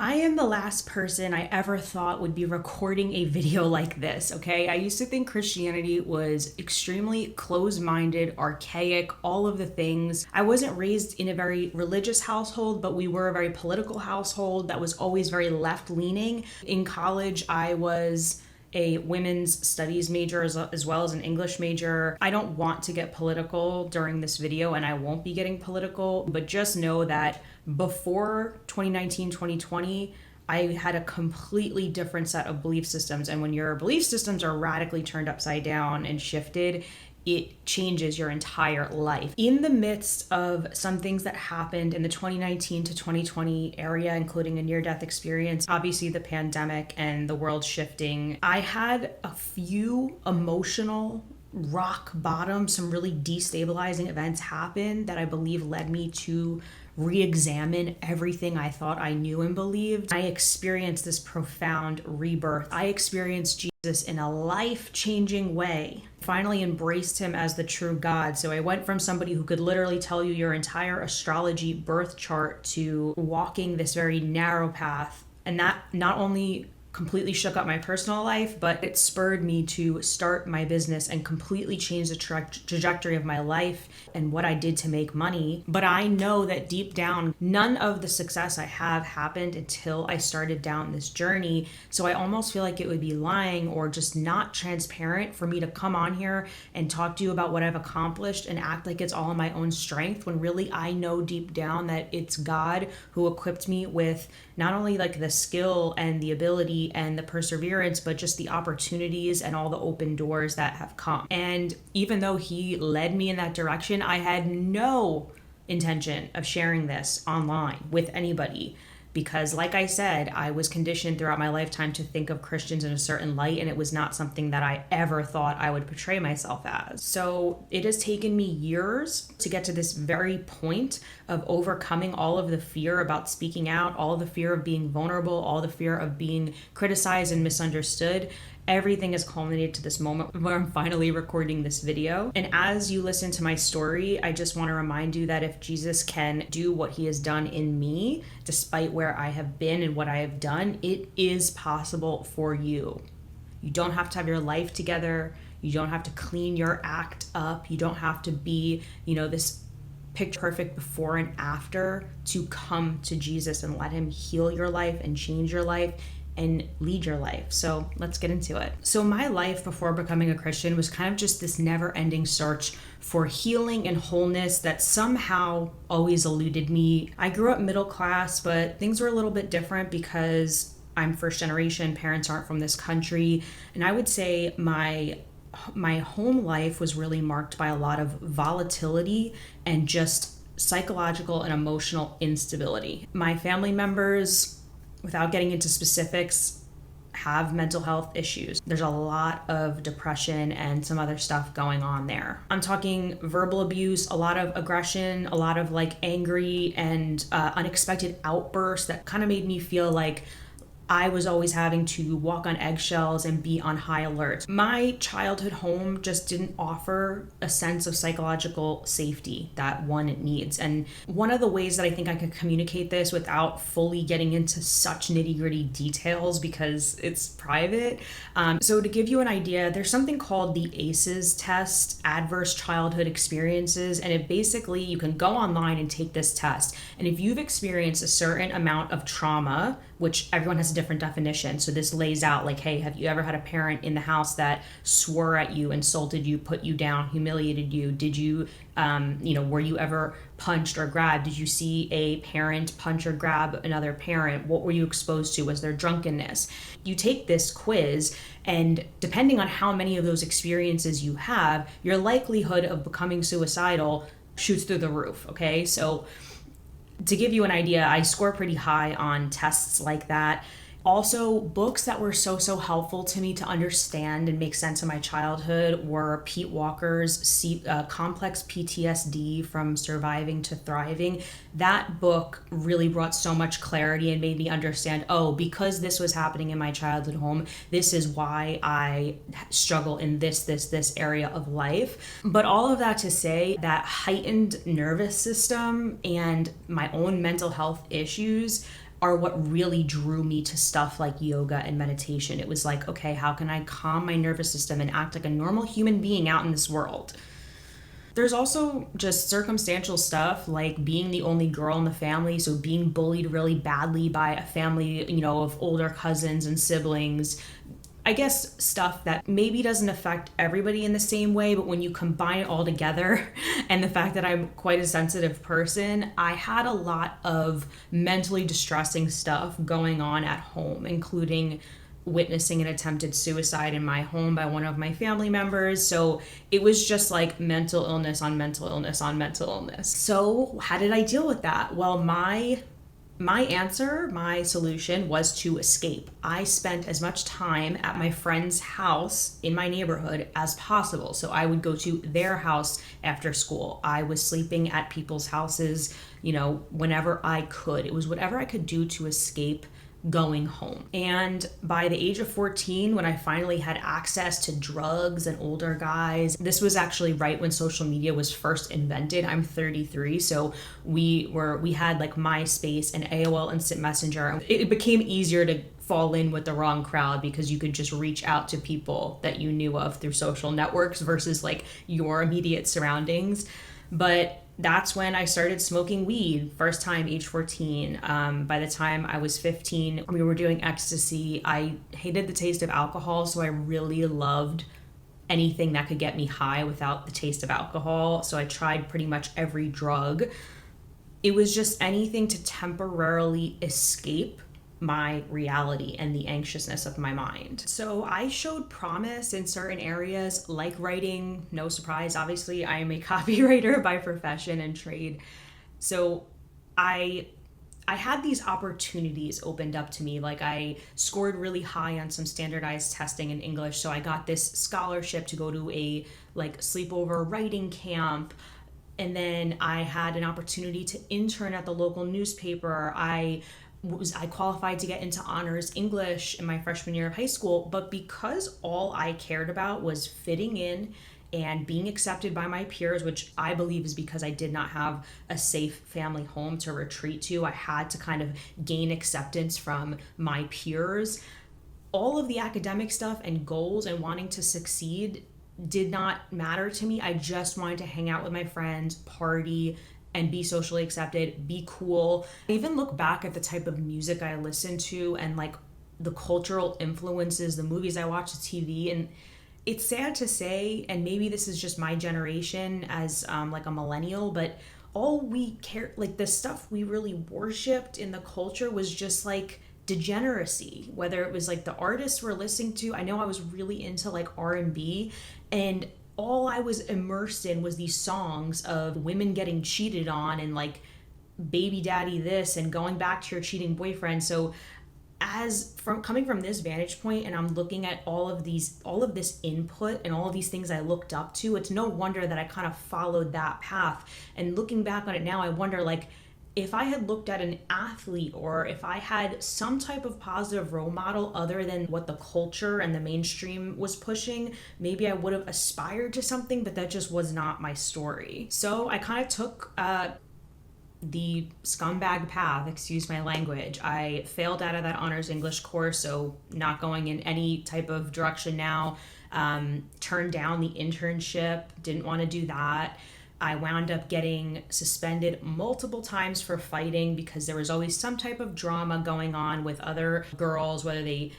I am the last person I ever thought would be recording a video like this, okay? I used to think Christianity was extremely closed-minded, archaic, all of the things. I wasn't raised in a very religious household, but we were a very political household that was always very left-leaning. In college, I was a women's studies major as well as an English major. I don't want to get political during this video, and I won't be getting political, but just know that before 2019, 2020, I had a completely different set of belief systems. And when your belief systems are radically turned upside down and shifted, it changes your entire life. In the midst of some things that happened in the 2019 to 2020 area, including a near-death experience, obviously the pandemic and the world shifting, I had a few emotional rock bottom, some really destabilizing events happen that I believe led me to re-examine everything I thought I knew and believed. I experienced this profound rebirth. I experienced Jesus in a life-changing way. Finally embraced him as the true God. So I went from somebody who could literally tell you your entire astrology birth chart to walking this very narrow path. And that not only completely shook up my personal life, but it spurred me to start my business and completely change the trajectory of my life and what I did to make money. But I know that deep down, none of the success I have happened until I started down this journey. So I almost feel like it would be lying or just not transparent for me to come on here and talk to you about what I've accomplished and act like it's all in my own strength, when really I know deep down that it's God who equipped me with not only like the skill and the ability and the perseverance, but just the opportunities and all the open doors that have come. And even though he led me in that direction, I had no intention of sharing this online with anybody. Because like I said, I was conditioned throughout my lifetime to think of Christians in a certain light, and it was not something that I ever thought I would portray myself as. So it has taken me years to get to this very point of overcoming all of the fear about speaking out, all the fear of being vulnerable, all the fear of being criticized and misunderstood. Everything has culminated to this moment where I'm finally recording this video. And as you listen to my story, I just want to remind you that if Jesus can do what he has done in me, despite where I have been and what I have done, it is possible for you. You don't have to have your life together. You don't have to clean your act up. You don't have to be, this picture perfect before and after to come to Jesus and let him heal your life and change your life and lead your life. So let's get into it. So my life before becoming a Christian was kind of just this never-ending search for healing and wholeness that somehow always eluded me. I grew up middle class, but things were a little bit different because I'm first generation, parents aren't from this country. And I would say my home life was really marked by a lot of volatility and just psychological and emotional instability. My family members, without getting into specifics, have mental health issues. There's a lot of depression and some other stuff going on there. I'm talking verbal abuse, a lot of aggression, a lot of angry and unexpected outbursts that kind of made me feel like I was always having to walk on eggshells and be on high alert. My childhood home just didn't offer a sense of psychological safety that one needs. And one of the ways that I think I could communicate this without fully getting into such nitty-gritty details, because it's private. So to give you an idea, there's something called the ACEs test, Adverse Childhood Experiences. And it basically, you can go online and take this test. And if you've experienced a certain amount of trauma, which everyone has a different definition. So this lays out hey, have you ever had a parent in the house that swore at you, insulted you, put you down, humiliated you? Did you, were you ever punched or grabbed? Did you see a parent punch or grab another parent? What were you exposed to? Was there drunkenness? You take this quiz, and depending on how many of those experiences you have, your likelihood of becoming suicidal shoots through the roof, okay? So to give you an idea, I score pretty high on tests like that. Also, books that were so helpful to me to understand and make sense of my childhood were Pete Walker's Complex PTSD from Surviving to Thriving. That book really brought so much clarity and made me understand, because this was happening in my childhood home, this is why I struggle in this area of life. But all of that to say that heightened nervous system and my own mental health issues are what really drew me to stuff like yoga and meditation. It was like, okay, how can I calm my nervous system and act like a normal human being out in this world? There's also just circumstantial stuff like being the only girl in the family, so being bullied really badly by a family, of older cousins and siblings. I guess stuff that maybe doesn't affect everybody in the same way, but when you combine it all together and the fact that I'm quite a sensitive person, I had a lot of mentally distressing stuff going on at home, including witnessing an attempted suicide in my home by one of my family members. So it was just like mental illness on mental illness on mental illness. So how did I deal with that? Well, my solution was to escape. I spent as much time at my friend's house in my neighborhood as possible. So I would go to their house after school. I was sleeping at people's houses, whenever I could. It was whatever I could do to escape going home. And by the age of 14, when I finally had access to drugs and older guys, this was actually right when social media was first invented. I'm 33, so we had like MySpace and AOL Instant Messenger. It became easier to fall in with the wrong crowd because you could just reach out to people that you knew of through social networks versus like your immediate surroundings. But that's when I started smoking weed, first time, age 14. By the time I was 15, we were doing ecstasy. I hated the taste of alcohol, so I really loved anything that could get me high without the taste of alcohol. So I tried pretty much every drug. It was just anything to temporarily escape my reality and the anxiousness of my mind. So I showed promise in certain areas like writing. No surprise, obviously I am a copywriter by profession and trade. So I had these opportunities opened up to me. Like I scored really high on some standardized testing in English. So I got this scholarship to go to a sleepover writing camp. And then I had an opportunity to intern at the local newspaper. I qualified to get into honors English in my freshman year of high school, but because all I cared about was fitting in and being accepted by my peers, which I believe is because I did not have a safe family home to retreat to, I had to kind of gain acceptance from my peers. All of the academic stuff and goals and wanting to succeed did not matter to me. I just wanted to hang out with my friends, party, and be socially accepted, be cool. I even look back at the type of music I listened to and like the cultural influences, the movies I watched, the TV, and it's sad to say, and maybe this is just my generation as like a millennial, but all we care, like the stuff we really worshipped in the culture was just like degeneracy, whether it was like the artists we're listening to. I know I was really into like R&B, and all I was immersed in was these songs of women getting cheated on and like baby daddy this and going back to your cheating boyfriend. So coming from this vantage point, and I'm looking at all of this input and all of these things I looked up to, it's no wonder that I kind of followed that path. And looking back on it now, I wonder like if I had looked at an athlete or if I had some type of positive role model other than what the culture and the mainstream was pushing, maybe I would have aspired to something, but that just was not my story. So I kind of took the scumbag path, excuse my language. I failed out of that honors English course, so not going in any type of direction now. Turned down the internship, didn't want to do that. I wound up getting suspended multiple times for fighting because there was always some type of drama going on with other girls, whether they,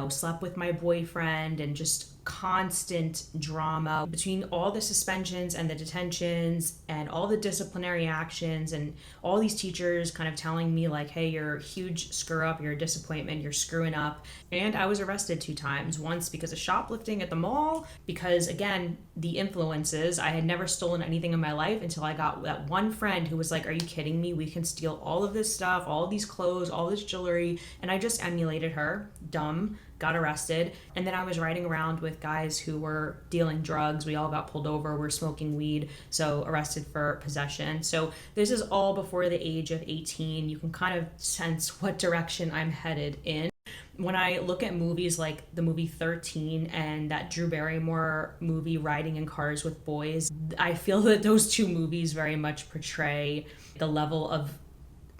slept with my boyfriend, and just constant drama between all the suspensions and the detentions and all the disciplinary actions and all these teachers kind of telling me like, hey, you're a huge screw up, you're a disappointment, you're screwing up. And I was arrested 2 times, once because of shoplifting at the mall, because again, the influences. I had never stolen anything in my life until I got that one friend who was like, are you kidding me? We can steal all of this stuff, all of these clothes, all this jewelry. And I just emulated her. Dumb. Got arrested. And then I was riding around with guys who were dealing drugs. We all got pulled over. We're smoking weed. So arrested for possession. So this is all before the age of 18. You can kind of sense what direction I'm headed in. When I look at movies like the movie 13 and that Drew Barrymore movie Riding in Cars with Boys, I feel that those 2 movies very much portray the level of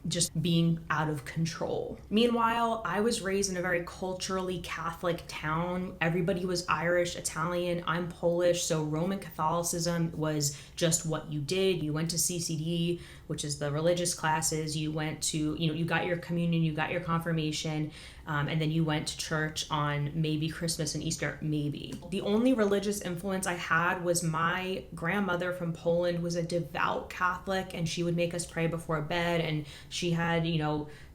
just being out of control. Meanwhile, I was raised in a very culturally Catholic town. Everybody was Irish, Italian, I'm Polish, so Roman Catholicism was just what you did. You went to CCD, which is the religious classes. You went to, you got your communion, you got your confirmation, and then you went to church on maybe Christmas and Easter, maybe. The only religious influence I had was my grandmother from Poland was a devout Catholic, and she would make us pray before bed, and she had,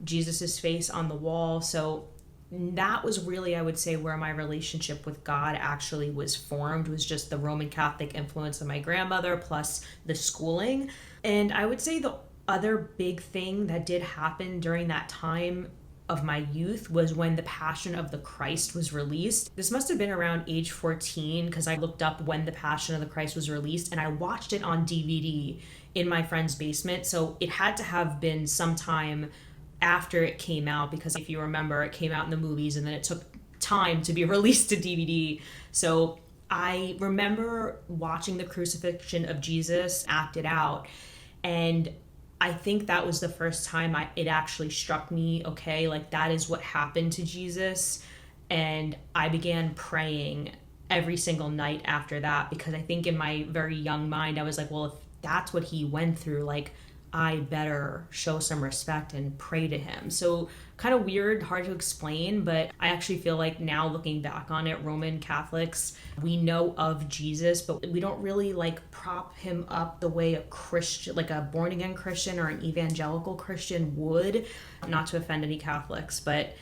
Jesus's face on the wall. So that was really, I would say, where my relationship with God actually was formed, was just the Roman Catholic influence of my grandmother plus the schooling. And I would say the other big thing that did happen during that time of my youth was when The Passion of the Christ was released. This must have been around age 14, because I looked up when The Passion of the Christ was released, and I watched it on DVD in my friend's basement. So it had to have been sometime after it came out, because if you remember, it came out in the movies and then it took time to be released to DVD. So I remember watching the crucifixion of Jesus acted out, and I think that was the first time it actually struck me, okay, like that is what happened to Jesus. And I began praying every single night after that, because I think in my very young mind, I was like, well, if that's what he went through, like I better show some respect and pray to him. So kind of weird, hard to explain, but I actually feel like now looking back on it, Roman Catholics, we know of Jesus, but we don't really like prop him up the way a Christian, like a born again Christian or an evangelical Christian would. Not to offend any Catholics, but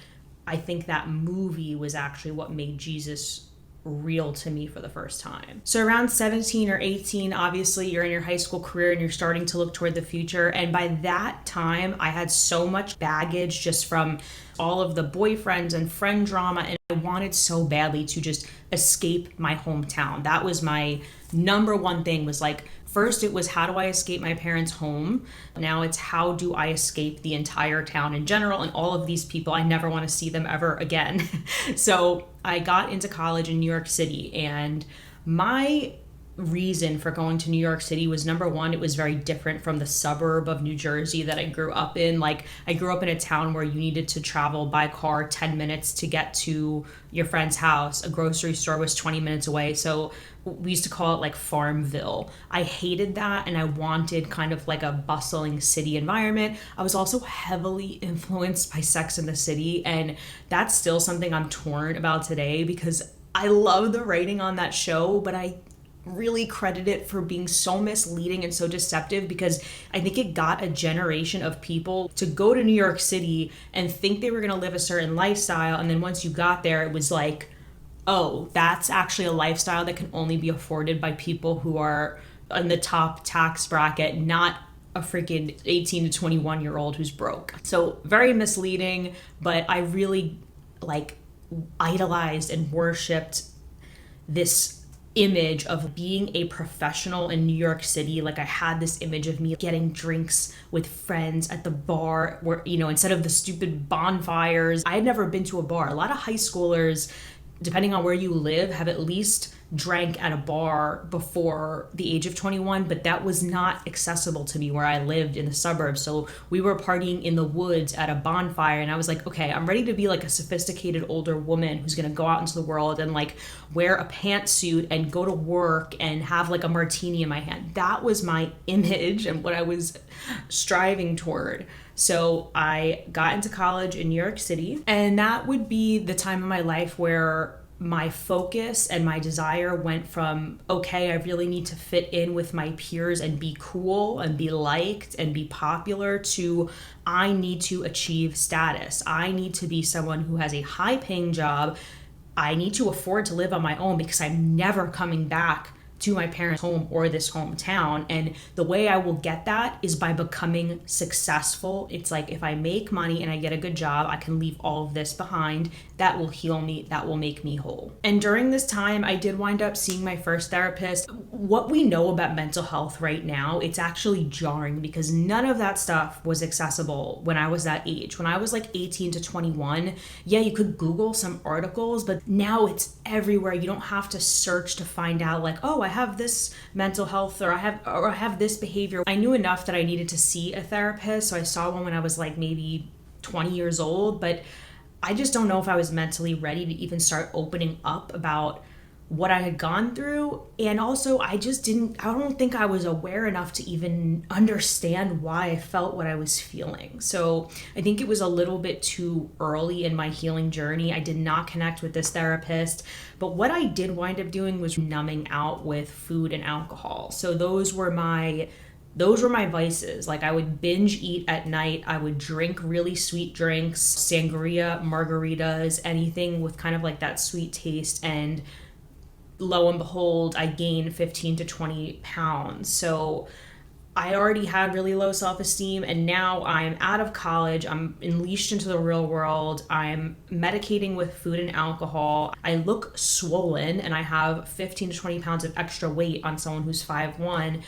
I think that movie was actually what made Jesus real to me for the first time. So around 17 or 18, obviously you're in your high school career and you're starting to look toward the future. And by that time, I had so much baggage just from all of the boyfriends and friend drama, and I wanted so badly to just escape my hometown. That was my number one thing, was like, first it was how do I escape my parents' home? Now it's how do I escape the entire town in general and all of these people. I never want to see them ever again. So I got into college in New York City, and my reason for going to New York City was, number one, it was very different from the suburb of New Jersey that I grew up in. Like, I grew up in a town where you needed to travel by car 10 minutes to get to your friend's house. A grocery store was 20 minutes away. So we used to call it like Farmville. I hated that, and I wanted kind of like a bustling city environment. I was also heavily influenced by Sex and the City, and that's still something I'm torn about today, because I love the writing on that show, but I really credit it for being so misleading and so deceptive, because I think it got a generation of people to go to New York City and think they were going to live a certain lifestyle, and then once you got there, it was like, oh, that's actually a lifestyle that can only be afforded by people who are in the top tax bracket, not a freaking 18 to 21 year old who's broke. So very misleading, but I really like idolized and worshipped this image of being a professional in New York City. Like, I had this image of me getting drinks with friends at the bar, where, instead of the stupid bonfires. I had never been to a bar. A lot of high schoolers, depending on where you live, have at least drank at a bar before the age of 21, but that was not accessible to me where I lived in the suburbs. So we were partying in the woods at a bonfire, and I was like, okay, I'm ready to be like a sophisticated older woman who's gonna go out into the world and like wear a pantsuit and go to work and have like a martini in my hand. That was my image and what I was striving toward. So I got into college in New York City, and that would be the time of my life where my focus and my desire went from, okay, I really need to fit in with my peers and be cool and be liked and be popular, to I need to achieve status. I need to be someone who has a high paying job. I need to afford to live on my own, because I'm never coming back to my parents' home or this hometown. And the way I will get that is by becoming successful. It's like, if I make money and I get a good job, I can leave all of this behind. That will heal me. That will make me whole. And during this time, I did wind up seeing my first therapist. What we know about mental health right now, it's actually jarring, because none of that stuff was accessible when I was that age. When I was like 18 to 21, yeah, you could Google some articles, but now it's everywhere. You don't have to search to find out like, oh, I have this mental health, or I have this behavior. I knew enough that I needed to see a therapist. So I saw one when I was like maybe 20 years old, but I just don't know if I was mentally ready to even start opening up about what I had gone through. And also I don't think I was aware enough to even understand why I felt what I was feeling. So I think it was a little bit too early in my healing journey. I did not connect with this therapist, but what I did wind up doing was numbing out with food and alcohol. So those were my vices. Like I would binge eat at night. I would drink really sweet drinks, sangria, margaritas, anything with kind of like that sweet taste. And lo and behold, I gained 15 to 20 pounds. So I already had really low self-esteem, and now I'm out of college. I'm unleashed into the real world. I'm medicating with food and alcohol. I look swollen, and I have 15 to 20 pounds of extra weight on someone who's 5'1".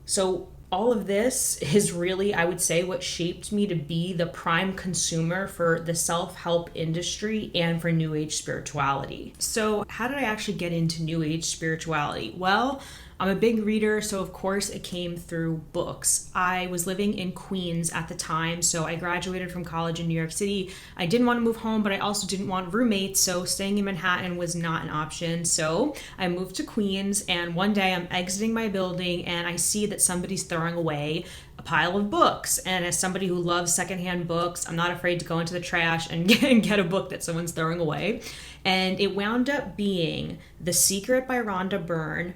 So all of this is really, I would say, what shaped me to be the prime consumer for the self-help industry and for New Age spirituality. So how did I actually get into New Age spirituality? Well, I'm a big reader, so of course it came through books. I was living in Queens at the time, so I graduated from college in New York City. I didn't want to move home, but I also didn't want roommates, so staying in Manhattan was not an option. So I moved to Queens, and one day I'm exiting my building and I see that somebody's throwing away a pile of books. And as somebody who loves secondhand books, I'm not afraid to go into the trash and get a book that someone's throwing away. And it wound up being The Secret by Rhonda Byrne,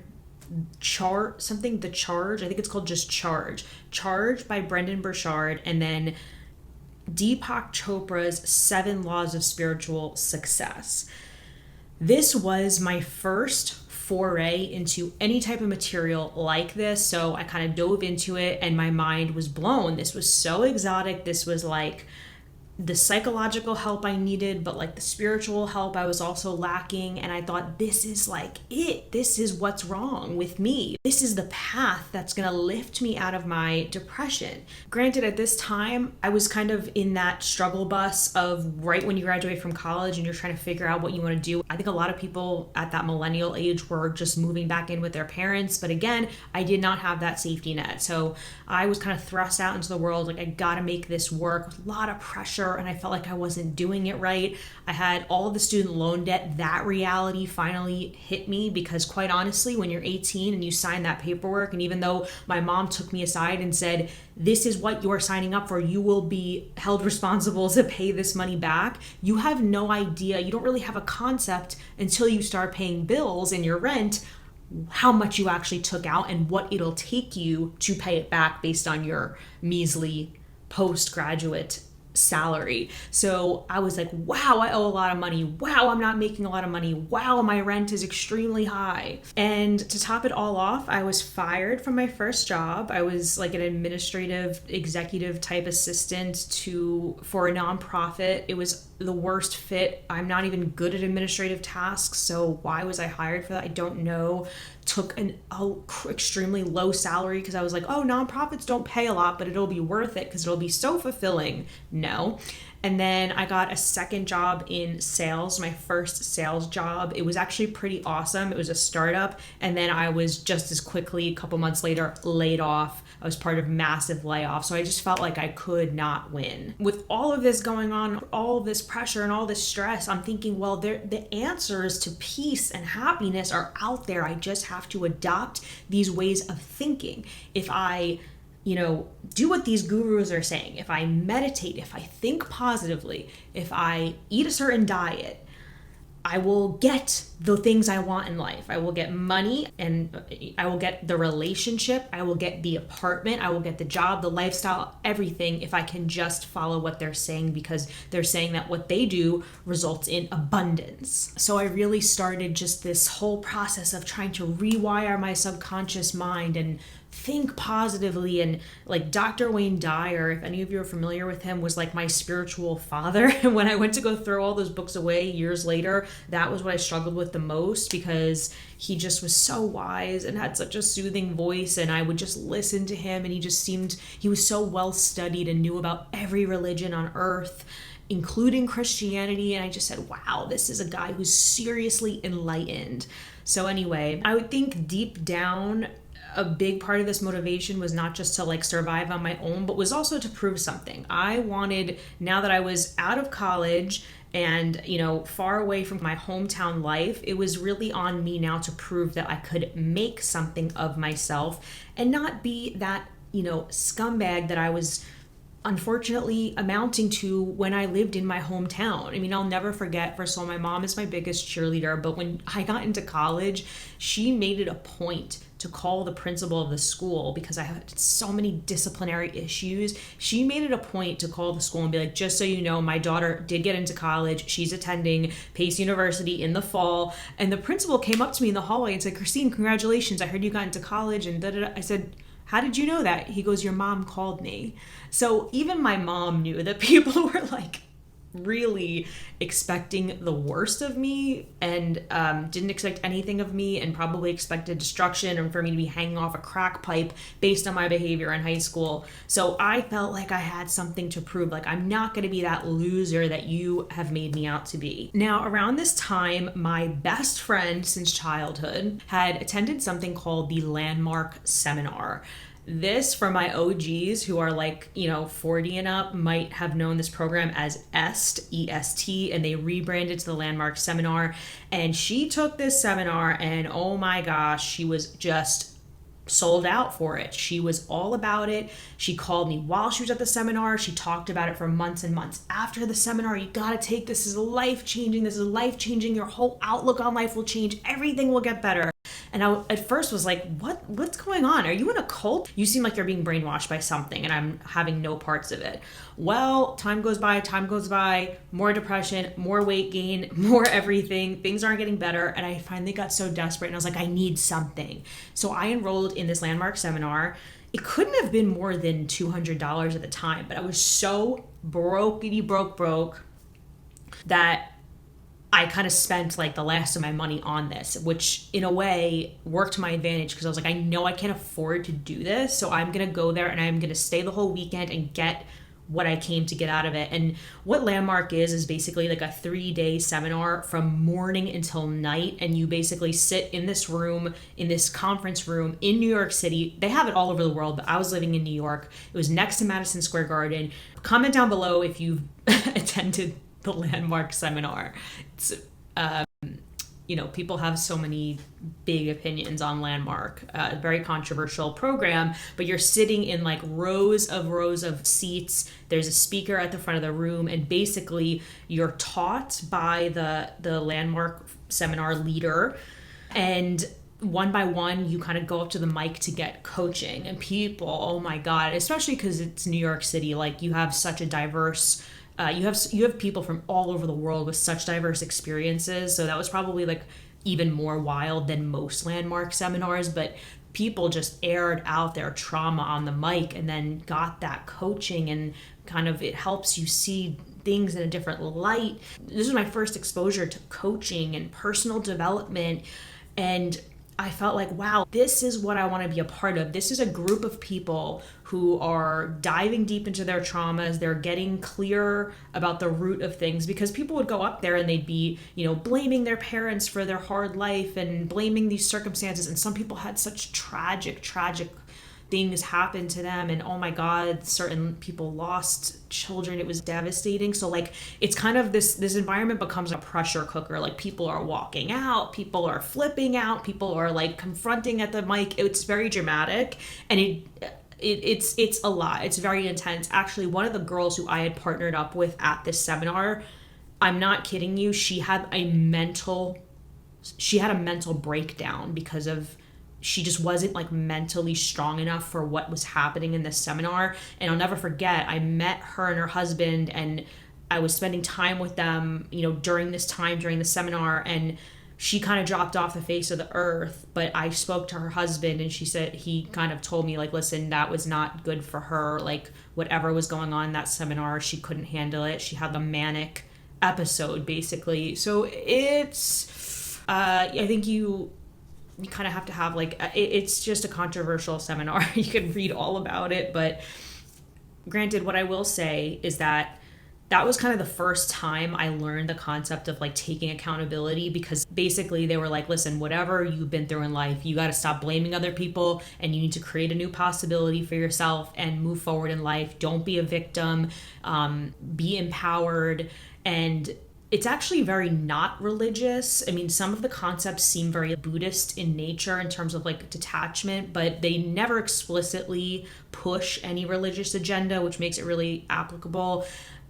The Charge, I think it's called just Charge by Brendan Burchard, and then Deepak Chopra's 7 Laws of Spiritual Success. This was my first foray into any type of material like this, so I kind of dove into it and my mind was blown. This was so exotic. This was like the psychological help I needed, but like the spiritual help I was also lacking. And I thought, this is like it. This is what's wrong with me. This is the path that's going to lift me out of my depression. Granted, at this time, I was kind of in that struggle bus of right when you graduate from college and you're trying to figure out what you want to do. I think a lot of people at that millennial age were just moving back in with their parents. But again, I did not have that safety net. So I was kind of thrust out into the world. Like, I got to make this work. A lot of pressure. And I felt like I wasn't doing it right. I had all of the student loan debt. That reality finally hit me because, quite honestly, when you're 18 and you sign that paperwork, and even though my mom took me aside and said, this is what you're signing up for, you will be held responsible to pay this money back, you have no idea. You don't really have a concept until you start paying bills and your rent, how much you actually took out and what it'll take you to pay it back based on your measly postgraduate salary. So I was like, wow, I owe a lot of money. Wow, I'm not making a lot of money. Wow, my rent is extremely high. And to top it all off, I was fired from my first job. I was like an administrative executive type assistant for a nonprofit. It was the worst fit. I'm not even good at administrative tasks, so why was I hired for that? I don't know. Took an extremely low salary because I was like, oh, nonprofits don't pay a lot, but it'll be worth it because it'll be so fulfilling. No. And then I got a second job in sales, my first sales job. It was actually pretty awesome. It was a startup. And then I was just as quickly, a couple months later, laid off. I was part of massive layoffs. So I just felt like I could not win. With all of this going on, all of this pressure and all this stress, I'm thinking, well, the answers to peace and happiness are out there. I just have to adopt these ways of thinking. If I do what these gurus are saying, if I meditate, if I think positively, if I eat a certain diet, I will get the things I want in life. I will get money, and I will get the relationship. I will get the apartment. I will get the job, the lifestyle, everything, if I can just follow what they're saying, because they're saying that what they do results in abundance. So I really started just this whole process of trying to rewire my subconscious mind and think positively. And like Dr. Wayne Dyer, if any of you are familiar with him, was like my spiritual father. And when I went to go throw all those books away years later, that was what I struggled with the most, because he just was so wise and had such a soothing voice, and I would just listen to him, and he was so well studied and knew about every religion on earth. including Christianity. And I just said, wow, this is a guy who's seriously enlightened. So anyway, I would think deep down, a big part of this motivation was not just to like survive on my own, but was also to prove something. I wanted, now that I was out of college and, far away from my hometown life, it was really on me now to prove that I could make something of myself and not be that, scumbag that I was unfortunately amounting to when I lived in my hometown. I mean, I'll never forget, first of all, my mom is my biggest cheerleader, but when I got into college, she made it a point to call the principal of the school because I had so many disciplinary issues. She made it a point to call the school and be like, just so you know, my daughter did get into college. She's attending Pace University in the fall. And the principal came up to me in the hallway and said, Christine, congratulations. I heard you got into college and da-da-da. I said, how did you know that? He goes, your mom called me. So even my mom knew that people were like really expecting the worst of me and didn't expect anything of me and probably expected destruction and for me to be hanging off a crack pipe based on my behavior in high school. So I felt like I had something to prove. Like, I'm not going to be that loser that you have made me out to be. Now, around this time, my best friend since childhood had attended something called the Landmark Seminar. This, for my OGs who are like, 40 and up, might have known this program as EST, E-S-T, and they rebranded to the Landmark Seminar. And she took this seminar and oh my gosh, she was just sold out for it. She was all about it. She called me while she was at the seminar. She talked about it for months and months. After the seminar, you got to take this. This is life-changing. This is life-changing. Your whole outlook on life will change. Everything will get better. And I at first was like, what's going on? Are you in a cult? You seem like you're being brainwashed by something and I'm having no parts of it. Well, time goes by, more depression, more weight gain, more everything. Things aren't getting better. And I finally got so desperate and I was like, I need something. So I enrolled in this Landmark Seminar. It couldn't have been more than $200 at the time, but I was so broke that I kind of spent like the last of my money on this, which in a way worked to my advantage because I was like, I know I can't afford to do this. So I'm going to go there and I'm going to stay the whole weekend and get what I came to get out of it. And what Landmark is basically like a 3-day seminar from morning until night. And you basically sit in this room, in this conference room in New York City. They have it all over the world, but I was living in New York. It was next to Madison Square Garden. Comment down below if you've attended the Landmark Seminar. It's, people have so many big opinions on Landmark, very controversial program, but you're sitting in like rows of seats. There's a speaker at the front of the room, and basically you're taught by the Landmark Seminar leader, and one by one, you kind of go up to the mic to get coaching. And people, oh my God, especially because it's New York City, like you have such a diverse you have people from all over the world with such diverse experiences. So that was probably like even more wild than most Landmark seminars, but people just aired out their trauma on the mic and then got that coaching, and kind of it helps you see things in a different light. This was my first exposure to coaching and personal development, and I felt like, wow, this is what I want to be a part of. This is a group of people who are diving deep into their traumas. They're getting clear about the root of things, because people would go up there and they'd be, blaming their parents for their hard life and blaming these circumstances. And some people had such tragic things happen to them, and oh my God, certain people lost children. It was devastating. So like, it's kind of this environment becomes a pressure cooker. Like, people are walking out, people are flipping out, people are like confronting at the mic. It's very dramatic, and it's a lot. It's very intense. Actually, one of the girls who I had partnered up with at this seminar, I'm not kidding you, she had a mental breakdown because of, she just wasn't like mentally strong enough for what was happening in this seminar. And I'll never forget, I met her and her husband, and I was spending time with them, during the seminar, and she kind of dropped off the face of the earth. But I spoke to her husband, and he kind of told me like, listen, that was not good for her. Like, whatever was going on in that seminar, she couldn't handle it. She had the manic episode basically. So it's, I think you kind of have to have like, it's just a controversial seminar. You can read all about it, but granted, what I will say is that that was kind of the first time I learned the concept of like taking accountability, because basically they were like, listen, whatever you've been through in life, you got to stop blaming other people and you need to create a new possibility for yourself and move forward in life. Don't be a victim, be empowered. And it's actually very not religious. I mean, some of the concepts seem very Buddhist in nature in terms of like detachment, but they never explicitly push any religious agenda, which makes it really applicable.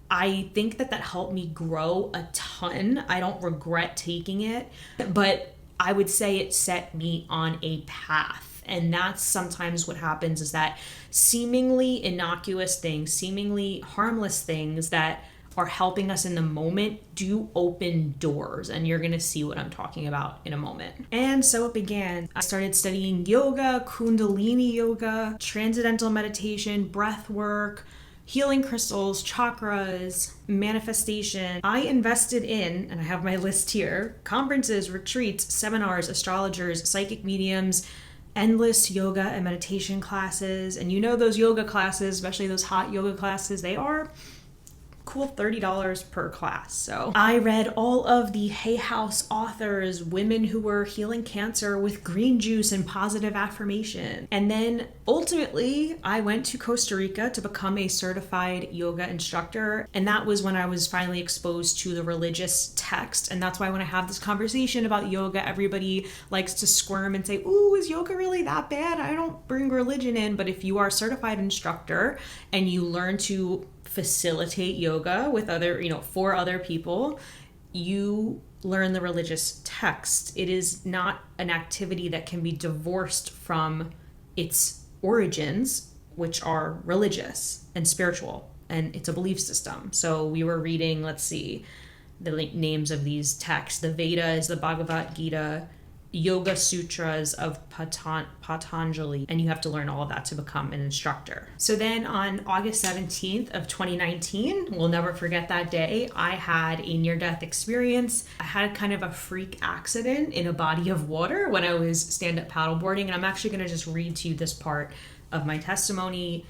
I think that helped me grow a ton. I don't regret taking it, but I would say it set me on a path. And that's sometimes what happens, is that seemingly innocuous things, seemingly harmless things that are helping us in the moment do open doors. And you're gonna see what I'm talking about in a moment. And so it began. I started studying yoga, Kundalini yoga, transcendental meditation, breath work, healing crystals, chakras, manifestation. I invested in, and I have my list here, conferences, retreats, seminars, astrologers, psychic mediums, endless yoga and meditation classes. And you know those yoga classes, especially those hot yoga classes, they are cool, $30 per class. So I read all of the Hay House authors, women who were healing cancer with green juice and positive affirmation. And then ultimately I went to Costa Rica to become a certified yoga instructor. And that was when I was finally exposed to the religious text. And that's why when I have this conversation about yoga, everybody likes to squirm and say, ooh, is yoga really that bad? I don't bring religion in. But if you are a certified instructor and you learn to facilitate yoga with for other people, you learn the religious text. It is not an activity that can be divorced from its origins, which are religious and spiritual, and it's a belief system. So we were reading, let's see, the names of these texts. The Vedas, the Bhagavad Gita, Yoga Sutras of Patanjali, and you have to learn all of that to become an instructor. So then on August 17th of 2019, we'll never forget that day, I had a near-death experience. I had kind of a freak accident in a body of water when I was stand-up paddleboarding, and I'm actually going to just read to you this part of my testimony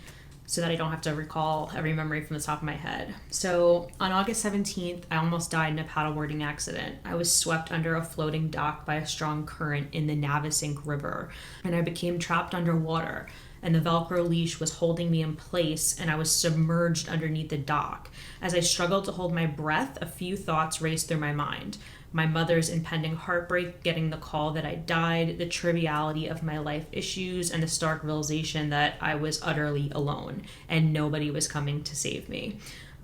so that I don't have to recall every memory from the top of my head. So on August 17th, I almost died in a paddleboarding accident. I was swept under a floating dock by a strong current in the Navesink River, and I became trapped underwater, and the Velcro leash was holding me in place, and I was submerged underneath the dock. As I struggled to hold my breath, a few thoughts raced through my mind. My mother's impending heartbreak, getting the call that I died, the triviality of my life issues, and the stark realization that I was utterly alone and nobody was coming to save me.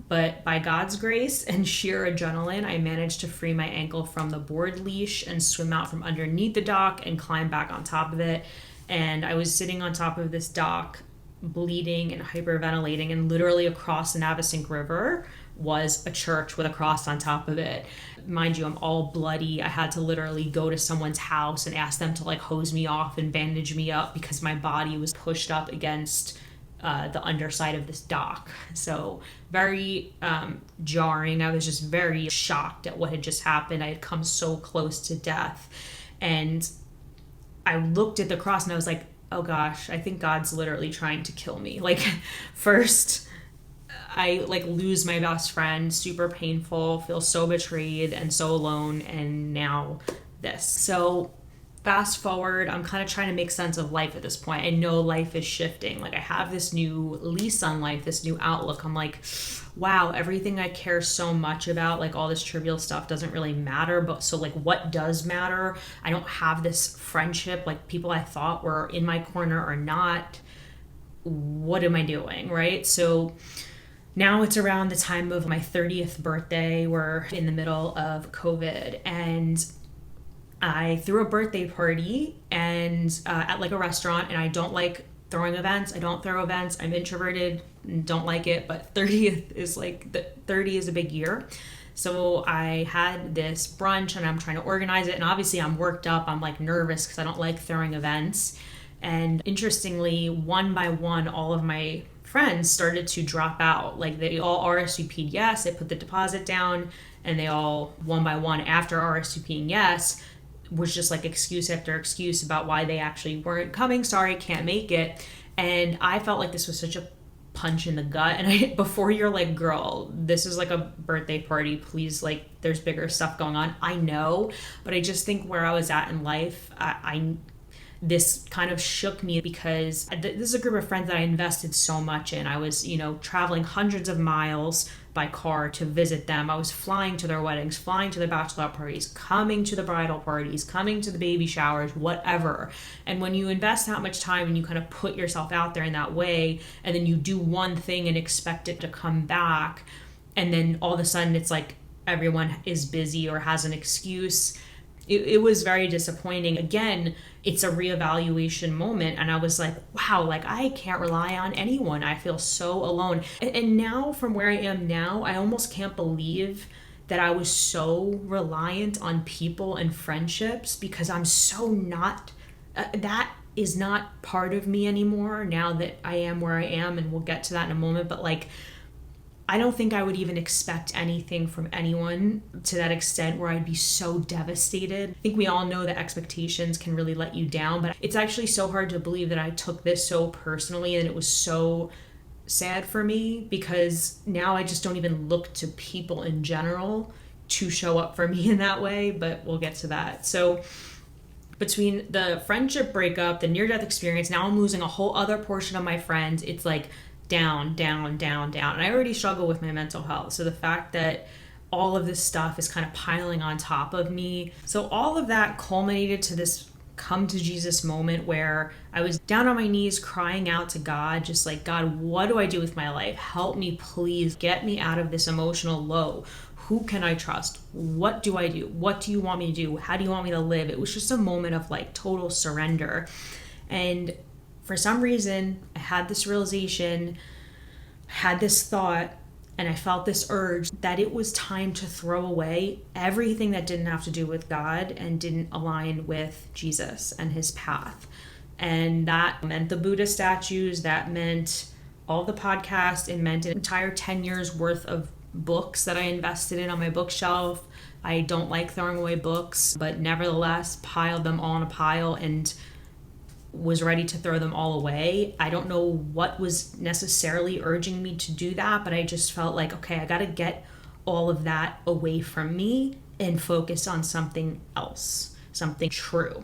But by God's grace and sheer adrenaline, I managed to free my ankle from the board leash and swim out from underneath the dock and climb back on top of it. And I was sitting on top of this dock, bleeding and hyperventilating, and literally across the Navesink River was a church with a cross on top of it. Mind you, I'm all bloody. I had to literally go to someone's house and ask them to like hose me off and bandage me up because my body was pushed up against the underside of this dock. So very jarring. I was just very shocked at what had just happened. I had come so close to death. And I looked at the cross and I was like, oh gosh, I think God's literally trying to kill me. Like, first I like lose my best friend, super painful, feel so betrayed and so alone, and now this. So fast forward, I'm kind of trying to make sense of life at this point. I know life is shifting. Like, I have this new lease on life, this new outlook. I'm like, wow, everything I care so much about, like all this trivial stuff doesn't really matter. But so like, what does matter? I don't have this friendship, like people I thought were in my corner are not. What am I doing, right? So now it's around the time of my 30th birthday. We're in the middle of COVID, and I threw a birthday party and at like a restaurant, and I don't like throwing events. I don't throw events. I'm introverted and don't like it, but 30th is like, 30 is a big year. So I had this brunch and I'm trying to organize it, and obviously I'm worked up. I'm like nervous because I don't like throwing events. And interestingly, one by one, all of my friends started to drop out. Like, they all RSVP'd yes, they put the deposit down, and they all one by one after RSVPing yes was just like excuse after excuse about why they actually weren't coming. Sorry, can't make it. And I felt like this was such a punch in the gut. And before you're like, girl, this is like a birthday party, please, like, there's bigger stuff going on. I know, but I just think where I was at in life, this kind of shook me because this is a group of friends that I invested so much in. I was, traveling hundreds of miles by car to visit them. I was flying to their weddings, flying to the bachelorette parties, coming to the bridal parties, coming to the baby showers, whatever. And when you invest that much time and you kind of put yourself out there in that way, and then you do one thing and expect it to come back, and then all of a sudden it's like everyone is busy or has an excuse, it was very disappointing. Again, it's a reevaluation moment. And I was like, wow, like I can't rely on anyone. I feel so alone. And now from where I am now, I almost can't believe that I was so reliant on people and friendships, because I'm so not, that is not part of me anymore now that I am where I am. And we'll get to that in a moment. But like, I don't think I would even expect anything from anyone to that extent where I'd be so devastated. I think we all know that expectations can really let you down, but it's actually so hard to believe that I took this so personally, and it was so sad for me, because now I just don't even look to people in general to show up for me in that way, but we'll get to that. So between the friendship breakup, the near-death experience, now I'm losing a whole other portion of my friends. It's like down, down, down, down. And I already struggle with my mental health. So the fact that all of this stuff is kind of piling on top of me. So all of that culminated to this come to Jesus moment where I was down on my knees crying out to God, just like, God, what do I do with my life? Help me, please. Get me out of this emotional low. Who can I trust? What do I do? What do you want me to do? How do you want me to live? It was just a moment of like total surrender. And for some reason, I had this realization, had this thought, and I felt this urge that it was time to throw away everything that didn't have to do with God and didn't align with Jesus and his path. And that meant the Buddha statues, that meant all the podcasts, it meant an entire 10 years worth of books that I invested in on my bookshelf. I don't like throwing away books, but nevertheless piled them all in a pile and was ready to throw them all away. I don't know what was necessarily urging me to do that, but I just felt like, okay, I got to get all of that away from me and focus on something else, something true.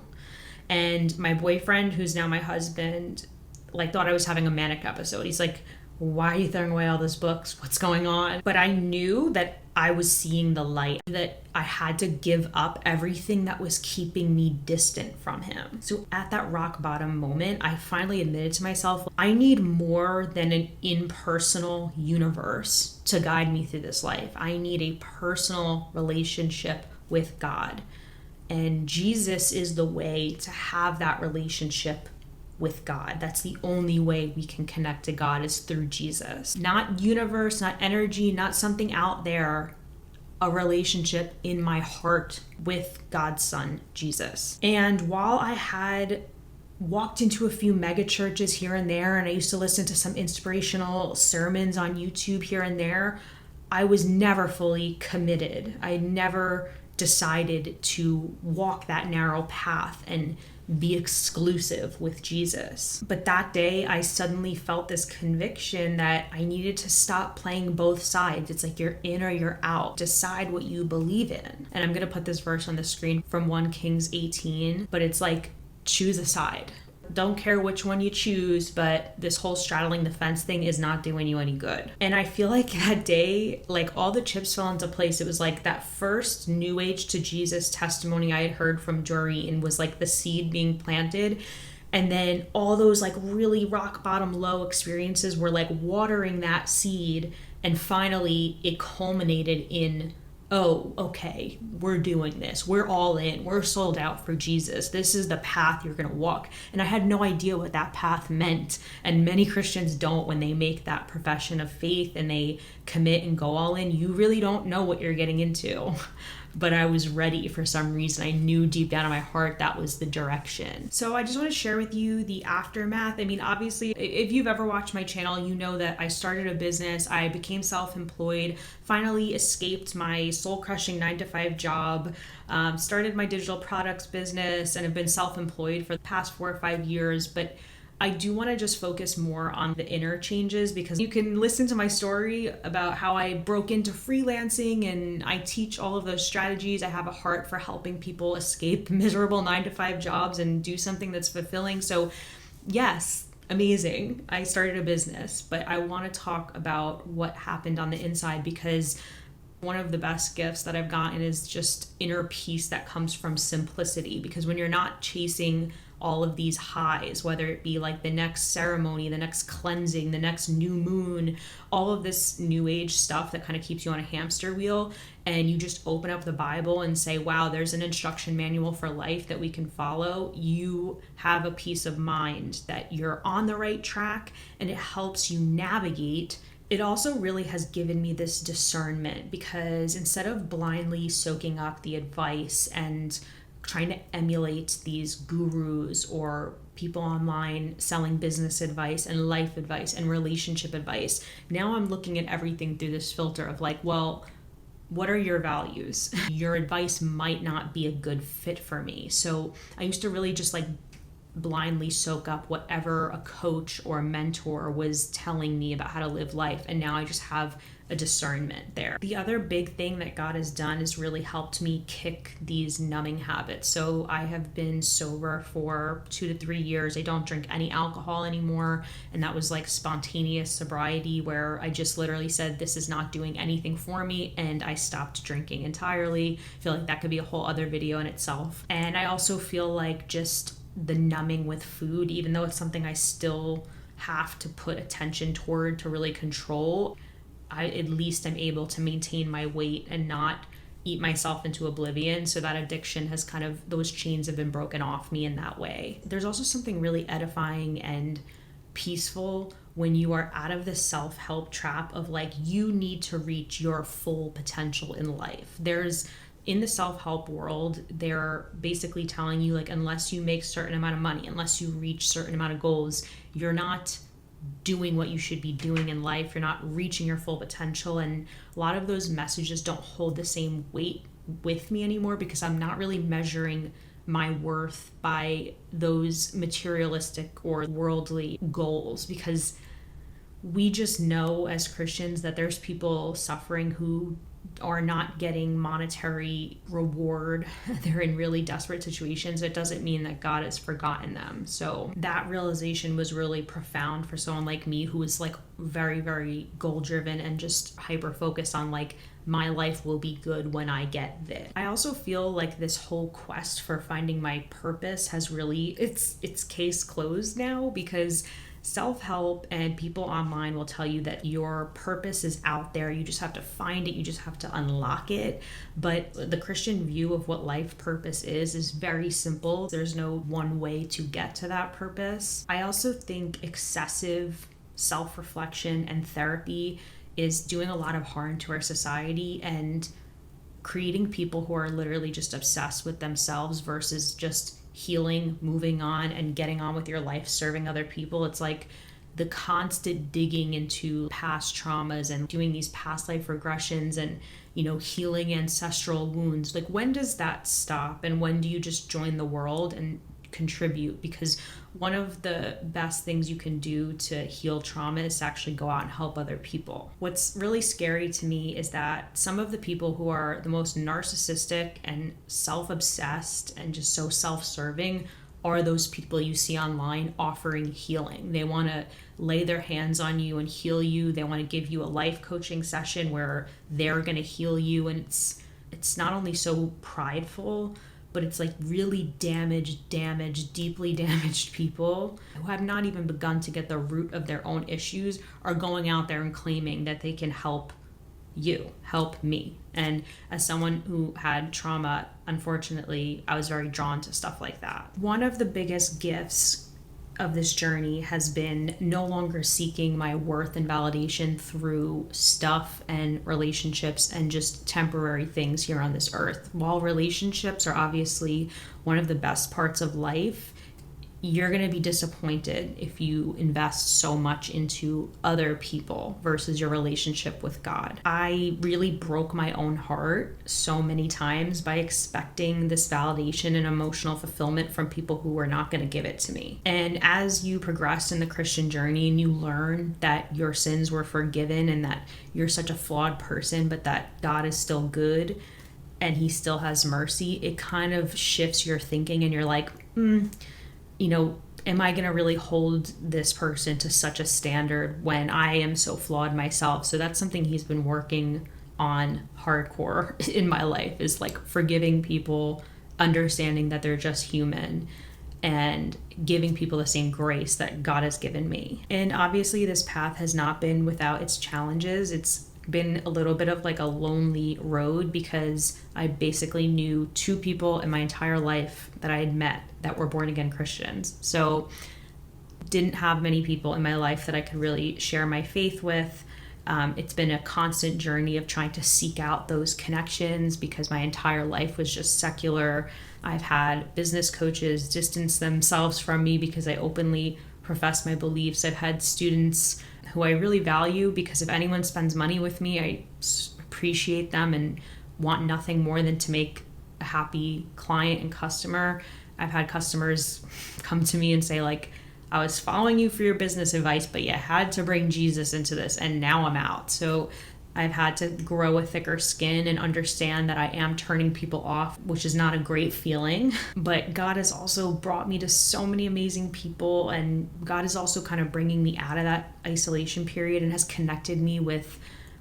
And my boyfriend, who's now my husband, like thought I was having a manic episode. He's like, why are you throwing away all those books? What's going on? But I knew that I was seeing the light, that I had to give up everything that was keeping me distant from him. So at that rock bottom moment, I finally admitted to myself, I need more than an impersonal universe to guide me through this life. I need a personal relationship with God. And Jesus is the way to have that relationship with God. That's the only way we can connect to God, is through Jesus. Not universe, not energy, not something out there. A relationship in my heart with God's Son, Jesus. And while I had walked into a few mega churches here and there, and I used to listen to some inspirational sermons on YouTube here and there, I was never fully committed. I never decided to walk that narrow path and be exclusive with Jesus. But that day, I suddenly felt this conviction that I needed to stop playing both sides. It's like you're in or you're out. Decide what you believe in. And I'm going to put this verse on the screen from 1 Kings 18, but it's like, choose a side. Don't care which one you choose, but this whole straddling the fence thing is not doing you any good. And I feel like that day, like all the chips fell into place. It was like that first New Age to Jesus testimony I had heard from Doreen was like the seed being planted. And then all those like really rock bottom low experiences were like watering that seed. And finally it culminated in, oh, okay, we're doing this. We're all in. We're sold out for Jesus. This is the path you're going to walk. And I had no idea what that path meant. And many Christians don't when they make that profession of faith and they commit and go all in. You really don't know what you're getting into. But I was ready for some reason. I knew deep down in my heart that was the direction. So I just want to share with you the aftermath. I mean, obviously, if you've ever watched my channel, you know that I started a business. I became self-employed, finally escaped my soul-crushing 9-to-5 job, started my digital products business, and have been self-employed for the past 4 or 5 years. But I do want to just focus more on the inner changes, because you can listen to my story about how I broke into freelancing and I teach all of those strategies. I have a heart for helping people escape miserable 9-to-5 jobs and do something that's fulfilling. So yes, amazing. I started a business, but I want to talk about what happened on the inside, because one of the best gifts that I've gotten is just inner peace that comes from simplicity. Because when you're not chasing all of these highs, whether it be like the next ceremony, the next cleansing, the next new moon, all of this new age stuff that kind of keeps you on a hamster wheel, and you just open up the Bible and say, wow, there's an instruction manual for life that we can follow, you have a peace of mind that you're on the right track, and it helps you navigate. It also really has given me this discernment, because instead of blindly soaking up the advice and trying to emulate these gurus or people online selling business advice and life advice and relationship advice, now I'm looking at everything through this filter of like, well, what are your values? Your advice might not be a good fit for me. So I used to really just like blindly soak up whatever a coach or a mentor was telling me about how to live life. And now I just have a discernment there. The other big thing that God has done is really helped me kick these numbing habits. So I have been sober for 2 to 3 years. I don't drink any alcohol anymore. And that was like spontaneous sobriety, where I just literally said, this is not doing anything for me. And I stopped drinking entirely. I feel like that could be a whole other video in itself. And I also feel like just the numbing with food, even though it's something I still have to put attention toward to really control, at least I'm able to maintain my weight and not eat myself into oblivion. So that addiction has kind of, those chains have been broken off me in that way. There's also something really edifying and peaceful when you are out of the self-help trap of like, you need to reach your full potential in life. In the self-help world, they're basically telling you like, unless you make certain amount of money, unless you reach certain amount of goals, you're not doing what you should be doing in life. You're not reaching your full potential. And a lot of those messages don't hold the same weight with me anymore, because I'm not really measuring my worth by those materialistic or worldly goals, because we just know as Christians that there's people suffering who are not getting monetary reward. They're in really desperate situations. It doesn't mean that God has forgotten them. So that realization was really profound for someone like me, who is like very, very goal driven and just hyper focused on like, my life will be good when I get this. I also feel like this whole quest for finding my purpose has really, it's case closed now, because self-help and people online will tell you that your purpose is out there. You just have to find it. You just have to unlock it. But the Christian view of what life purpose is very simple. There's no one way to get to that purpose. I also think excessive self-reflection and therapy is doing a lot of harm to our society and creating people who are literally just obsessed with themselves versus just healing, moving on, and getting on with your life, serving other people. It's like the constant digging into past traumas and doing these past life regressions and, healing ancestral wounds. Like, when does that stop? And when do you just join the world and contribute? Because one of the best things you can do to heal trauma is to actually go out and help other people. What's really scary to me is that some of the people who are the most narcissistic and self-obsessed and just so self-serving are those people you see online offering healing. They want to lay their hands on you and heal you. They want to give you a life coaching session where they're going to heal you. And it's not only so prideful, but it's like really damaged, deeply damaged people who have not even begun to get the root of their own issues are going out there and claiming that they can help you, help me. And as someone who had trauma, unfortunately, I was very drawn to stuff like that. One of the biggest gifts of this journey has been no longer seeking my worth and validation through stuff and relationships and just temporary things here on this earth. While relationships are obviously one of the best parts of life, you're going to be disappointed if you invest so much into other people versus your relationship with God. I really broke my own heart so many times by expecting this validation and emotional fulfillment from people who were not going to give it to me. And as you progress in the Christian journey and you learn that your sins were forgiven and that you're such a flawed person, but that God is still good and he still has mercy, it kind of shifts your thinking and you're like, am I going to really hold this person to such a standard when I am so flawed myself? So that's something he's been working on hardcore in my life, is like forgiving people, understanding that they're just human, and giving people the same grace that God has given me. And obviously this path has not been without its challenges. It's been a little bit of like a lonely road because I basically knew 2 people in my entire life that I had met that were born again Christians. So didn't have many people in my life that I could really share my faith with. It's been a constant journey of trying to seek out those connections because my entire life was just secular. I've had business coaches distance themselves from me because I openly profess my beliefs. I've had students who I really value because if anyone spends money with me, I appreciate them and want nothing more than to make a happy client and customer. I've had customers come to me and say, like, I was following you for your business advice, but you had to bring Jesus into this, and now I'm out. So I've had to grow a thicker skin and understand that I am turning people off, which is not a great feeling. But God has also brought me to so many amazing people, and God is also kind of bringing me out of that isolation period and has connected me with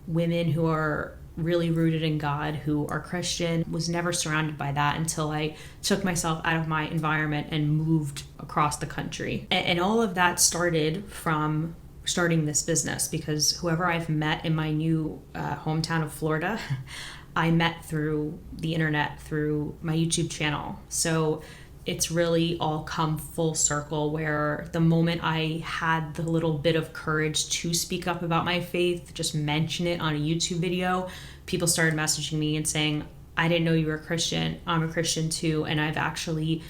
women who are really rooted in God, who are Christian. Was never surrounded by that until I took myself out of my environment and moved across the country. And all of that started from starting this business, because whoever I've met in my new hometown of Florida, I met through the internet, through my YouTube channel. So it's really all come full circle, where the moment I had the little bit of courage to speak up about my faith, just mention it on a YouTube video, people started messaging me and saying, I didn't know you were a Christian. I'm a Christian too. And I've actually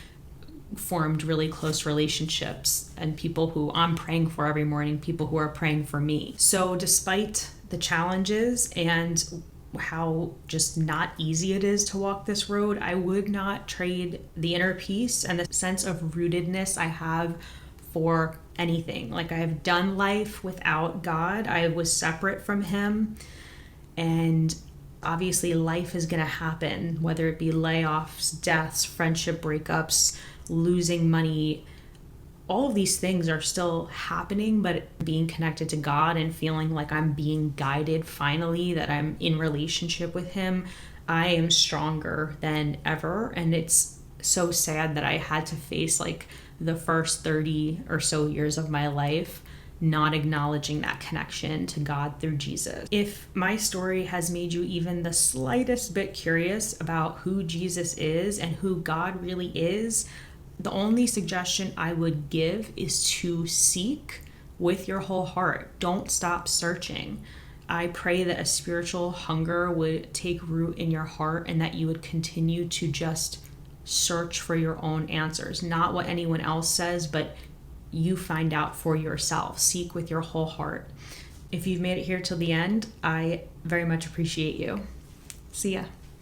formed really close relationships and people who I'm praying for every morning, people who are praying for me. So despite the challenges and how just not easy it is to walk this road, I would not trade the inner peace and the sense of rootedness I have for anything. Like, I have done life without God. I was separate from him, and obviously life is going to happen, whether it be layoffs, deaths, friendship breakups, losing money. All of these things are still happening, but being connected to God and feeling like I'm being guided finally, that I'm in relationship with him, I am stronger than ever. And it's so sad that I had to face like the first 30 or so years of my life not acknowledging that connection to God through Jesus. If my story has made you even the slightest bit curious about who Jesus is and who God really is, the only suggestion I would give is to seek with your whole heart. Don't stop searching. I pray that a spiritual hunger would take root in your heart and that you would continue to just search for your own answers. Not what anyone else says, but you find out for yourself. Seek with your whole heart. If you've made it here till the end, I very much appreciate you. See ya.